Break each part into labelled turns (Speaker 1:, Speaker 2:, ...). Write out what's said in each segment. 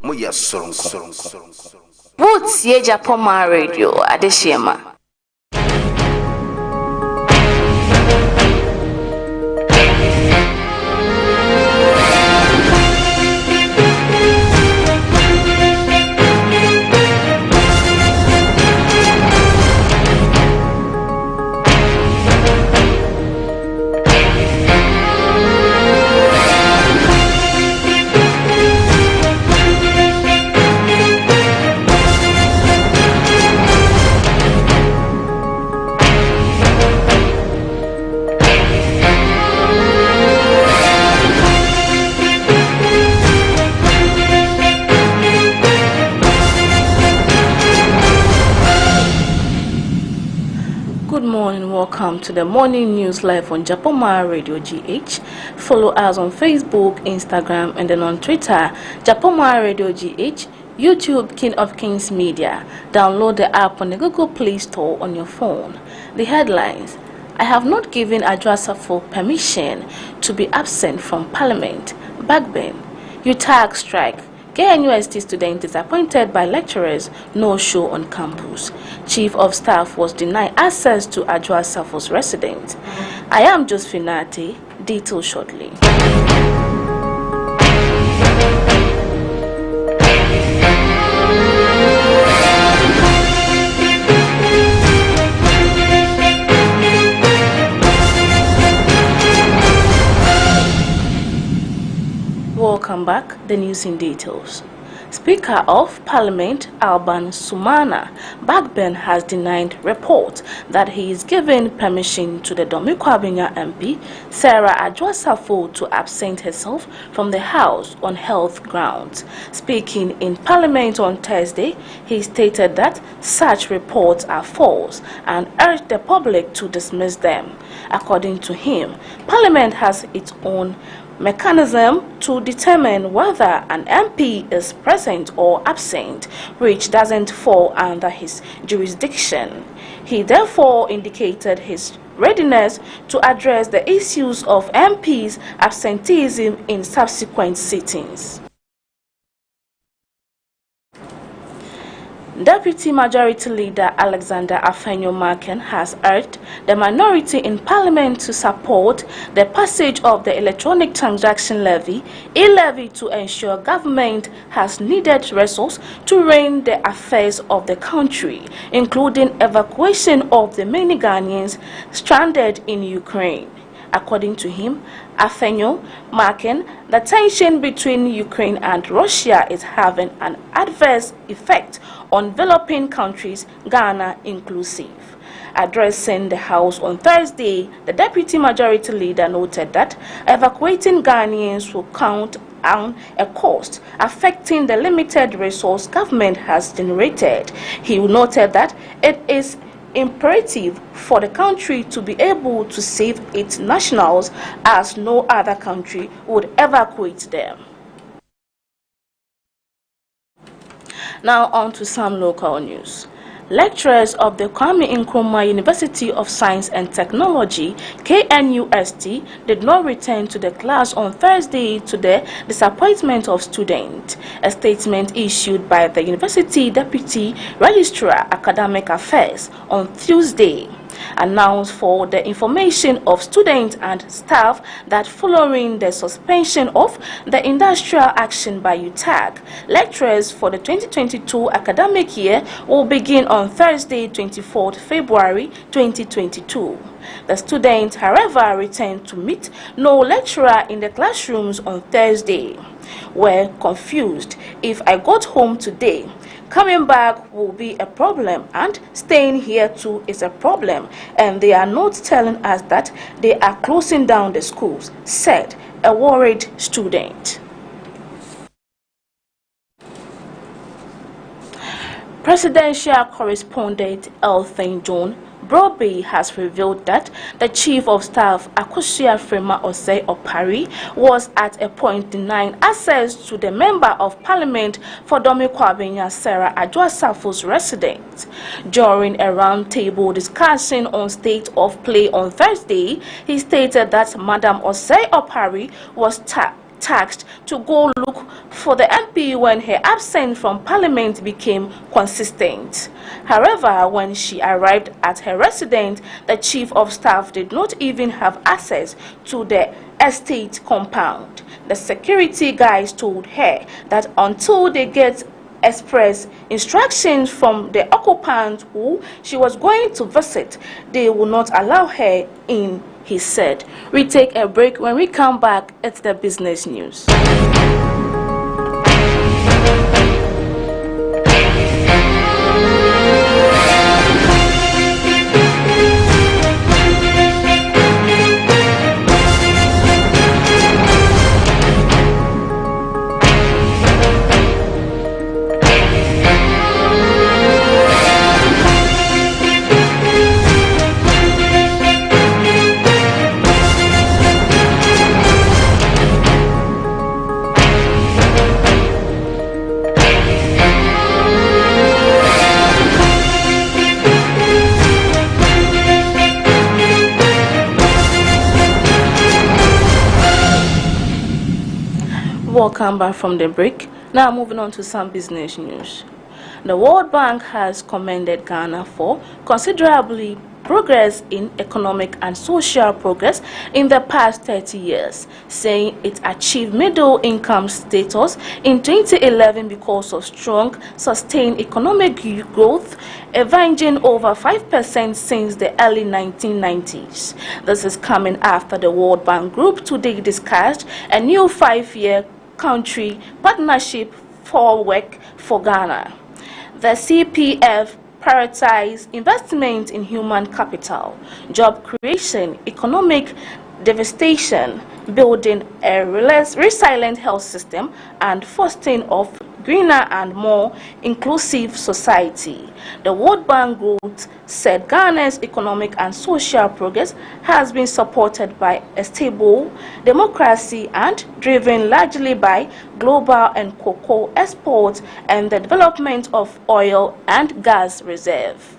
Speaker 1: Moya soronko.
Speaker 2: Woods ye Japoma Radio Adeshema. Good morning, welcome to the morning news live on Japoma Radio GH. Follow us on Facebook, Instagram, and then on Twitter, Japoma Radio GH, YouTube, King of Kings Media. Download the app on the Google Play Store on your phone. The headlines: I have not given Adwoa permission to be absent from Parliament. Backben. UTAG strike. KNUST student is appointed by lecturers, no show on campus. Chief of Staff was denied access to Adwoa's residence. I am Josephine Ate. Detail shortly. Welcome back. The news in details. Speaker of Parliament Alban Sumana Backben has denied reports that he is giving permission to the Dominikwabenya MP Sarah Adwoa to absent herself from the House on health grounds. Speaking in Parliament on Thursday, he stated that such reports are false and urged the public to dismiss them. According to him, Parliament has its own mechanism to determine whether an MP is present or absent, which doesn't fall under his jurisdiction. He therefore indicated his readiness to address the issues of MPs' absenteeism in subsequent sittings. Deputy Majority Leader Alexander Afenyo-Markin has urged the minority in Parliament to support the passage of the Electronic Transaction Levy, e-levy, to ensure government has needed resources to rein the affairs of the country, including evacuation of the many Ghanaians stranded in Ukraine. According to him, Afenyo-Markin, the tension between Ukraine and Russia is having an adverse effect on developing countries, Ghana inclusive. Addressing the House on Thursday, the Deputy Majority Leader noted that evacuating Ghanaians will count on a cost affecting the limited resource government has generated. He noted that it is imperative for the country to be able to save its nationals, as no other country would evacuate them. Now on to some local news. Lecturers of the Kwame Nkrumah University of Science and Technology, KNUST, did not return to the class on Thursday to the disappointment of students. A statement issued by the University Deputy Registrar Academic Affairs on Tuesday announced for the information of students and staff that following the suspension of the industrial action by UTAG, lecturers for the 2022 academic year will begin on Thursday, 24th February 2022. The students, however, returned to meet no lecturer in the classrooms on Thursday. Were confused. If I got home today, coming back will be a problem, and staying here too is a problem, and they are not telling us that they are closing down the schools, said a worried student. Presidential correspondent Elthin John Broby has revealed that the Chief of Staff Akosua Frema Osei Opari was at a point denying access to the Member of Parliament for Dominikwabenya Sarah Adwoa's residence. During a roundtable discussion on state of play on Thursday, he stated that Madam Osei Opari was tasked to go look for the MP when her absence from Parliament became consistent. However, when she arrived at her residence, the Chief of Staff did not even have access to the estate compound. The security guys told her that until they get express instructions from the occupant who she was going to visit, they will not allow her in, he said. We take a break. When we come back, it's the business news. Welcome back from the break. Now moving on to some business news. The World Bank has commended Ghana for considerably progress in economic and social progress in the past 30 years, saying it achieved middle income status in 2011 because of strong, sustained economic growth, averaging over 5% since the early 1990s. This is coming after the World Bank Group today discussed a new 5-year country partnership for work for Ghana. The CPF prioritizes investment in human capital, job creation, economic devastation, building a resilient health system, and fostering of greener and more inclusive society. The World Bank Group said Ghana's economic and social progress has been supported by a stable democracy and driven largely by global and cocoa exports and the development of oil and gas reserve.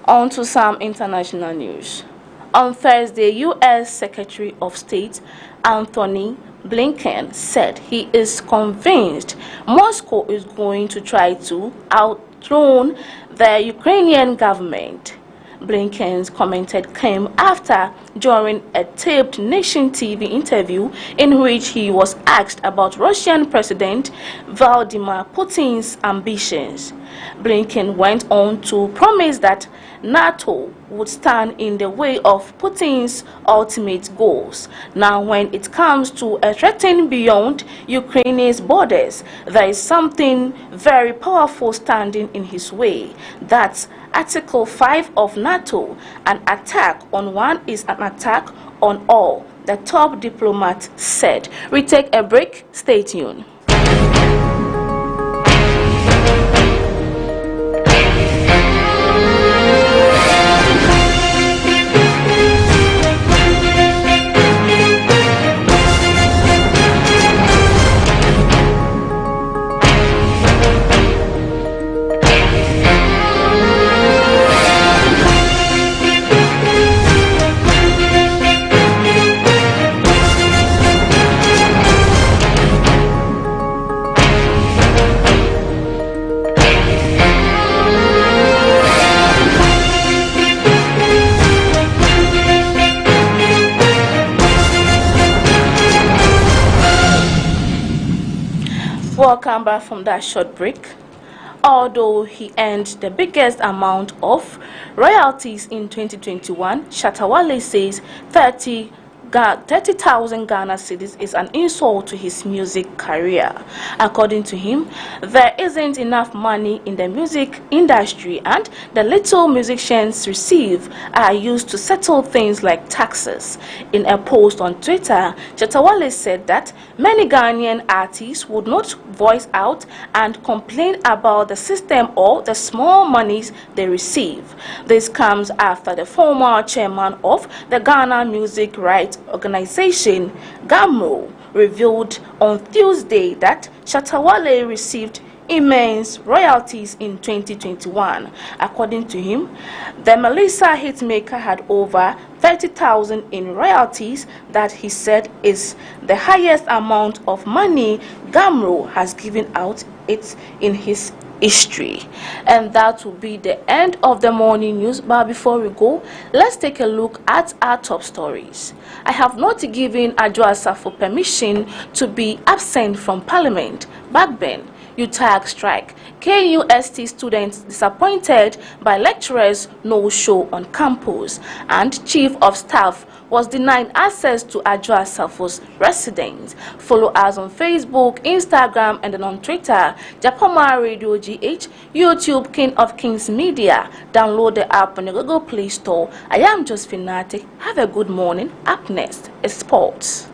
Speaker 2: On to some international news. On Thursday, U.S. Secretary of State Anthony Blinken said he is convinced Moscow is going to try to outrun the Ukrainian government. Blinken's commented came after during a taped Nation TV interview in which he was asked about Russian President Vladimir Putin's ambitions. Blinken went on to promise that NATO would stand in the way of Putin's ultimate goals. Now, when it comes to a threat beyond Ukraine's borders, there is something very powerful standing in his way. That's Article 5 of NATO. An attack on one is an attack on all, the top diplomat said. We take a break. Stay tuned. Welcome back from that short break. Although he earned the biggest amount of royalties in 2021, Shatta Wale says 30,000 Ghana cedis is an insult to his music career. According to him, there isn't enough money in the music industry, and the little musicians receive are used to settle things like taxes. In a post on Twitter, Shatta Wale said that many Ghanaian artists would not voice out and complain about the system or the small monies they receive. This comes after the former chairman of the Ghana Music Rights Organization, GAMRO, revealed on Tuesday that Shatta Wale received immense royalties in 2021. According to him, the Melissa hitmaker had over 30,000 in royalties that he said is the highest amount of money Gamro has given out in his history. And that will be the end of the morning news. But before we go, let's take a look at our top stories. I have not given Adwoa Asafo permission to be absent from Parliament. Backben, UTAG strike. KNUST students disappointed by lecturers no show on campus. And Chief of Staff was denied access to Adwoa Asafo's residence. Follow us on Facebook, Instagram, and then on Twitter, Japoma Radio GH, YouTube, King of Kings Media. Download the app on the Google Play Store. I am Josephine Nate. Have a good morning. Up next is sports.